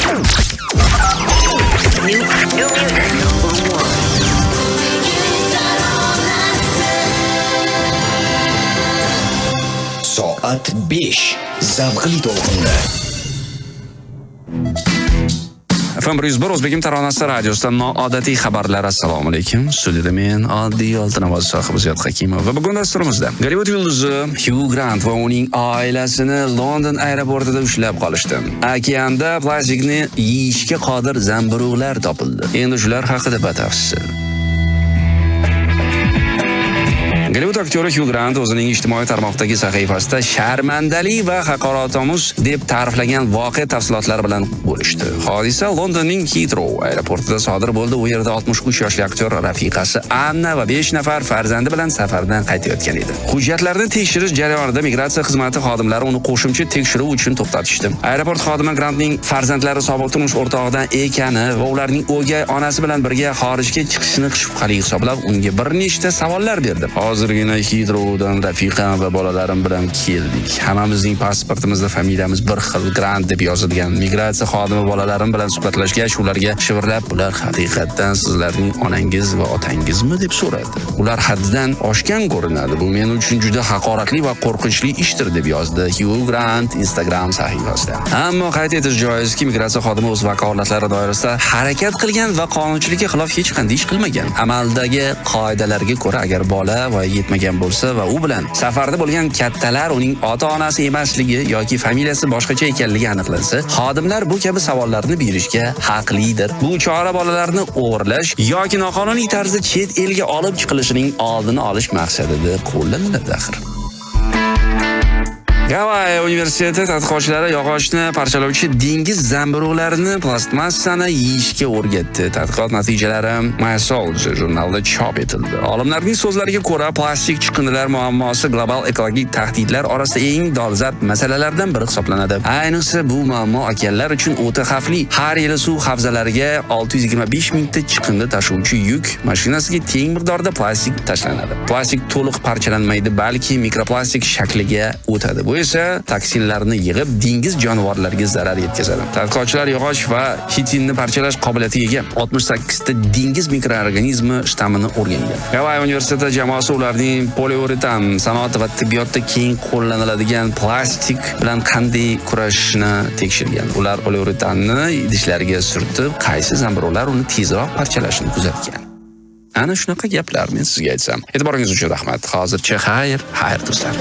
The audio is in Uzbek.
Soat 5 zavqli to'lqinda. FM 101 O'zbekim taronasi radiosida noodatiy xabarlar. Assalomu alaykum. Studiyada men oddiy oltin ovoz sohibi Ziyod Hakimov va bugun dasturimizda Gollivud yulduzi Hugh Grant va uning oilasini London aeroportida ushlab qolishdi. Okeanda plastikni yeyishga qodir zamburug'lar topildi. Endi shular haqida batafsil. Gollivud aktyori Hugh Grant o'zining ijtimoiy tarmoqdagi sahifasida sharmandali va haqoratomuz deb ta'riflagan voqea tafsilotlari bilan bo'lishdi. Hodisa Londonning Heathrow aeroportida sodir bo'ldi. U yerda 63 yoshli aktyor rafiqasi Anna va 5 nafar farzandi bilan safardan qaytayotgan edi. Hujjatlarni tekshirish jarayonida migratsiya xizmati xodimlari uni qo'shimcha tekshiruv uchun to'xtatishdi. Aeroport xodimi Grantning farzandlari sobiq turmush o'rtog'idan ekani va ularning o'gay onasi bilan birga xorijga chiqishini shubhali hisoblab, unga bir nechta savollar berdi. Hozirgina Heathrowdan rafiqam va bolalarim bilan keldik. Hammamizning pasportimizda familiyamiz bir xil Grant deb yozilgan. Migratsiya xodimi bolalarim bilan suhbatlashgach, ularga shivirlab, "Bular haqiqatan sizlarning onangiz va otangizmi?" deb so'radi. Ular haddidan oshgan ko'rinadi. Bu men uchun juda haqoratli va qo'rqinchli ishdir deb yozdi Hugh Grant Instagram sahifasida. Ammo qayd etish joizki, migratsiya xodimi o'z vakolatlari doirasida harakat qilgan va qonunchilikka xilof hech qanday ish qilmagan. Amaldagi qoidalarga ko'ra, agar bola va yetmagan bo'lsa va u bilan safarda bo'lgan kattalar uning ota-onasi emasligi yoki familiyasi boshqacha ekanligi aniqlansa, xodimlar bu kabi savollarni berishga haqlidir. Bu chora bolalarni o'g'irlash yoki noqonuniy tarzda chet elga olib chiqilishining oldini olish maqsadida qo'llaniladi axir. Gavayi universiteti tadqiqotchilari yog'ochni parchalovchi dengiz zamburug'larini plastmassani yeyishga o'rgatdi. Tadqiqot natijalari Mycology jurnalida chop etildi. Olimlarning so'zlariga ko'ra, plastik chiqindilar muammosi global ekologik tahdidlar orasida eng dolzarb masalalardan biri hisoblanadi. Ayniqsa bu muammo okeanlar uchun o'ta xavfli. Har yili suv havzalariga 625 mingta chiqindi tashuvchi yuk mashinasiga teng miqdorda plastik tashlanadi. Plastik to'liq parchalanmaydi, balki mikroplastik shakliga o'tadi. Bu esa toksinlarni yig'ib dengiz jonivorlariga zarar yetkazadi. Tadqiqotchilar yog'och va chitinni parchalash qobiliyatiga ega 68 ta dengiz mikroorganizmi shtammini o'rgangan. Gavayi universiteti jamoasi ularning poliuretan sanoati va tibbiyotda keng qo'llaniladigan plastik bilan qanday kurashishni tekshirgan. Ular poliuretanni idishlarga surtib, qaysi zamburug'lar uni tezroq parchalashini kuzatgan. Ana shunaqa gaplar men sizga aytsam. E'tiboringiz uchun rahmat. Hozircha xayr do'stlar.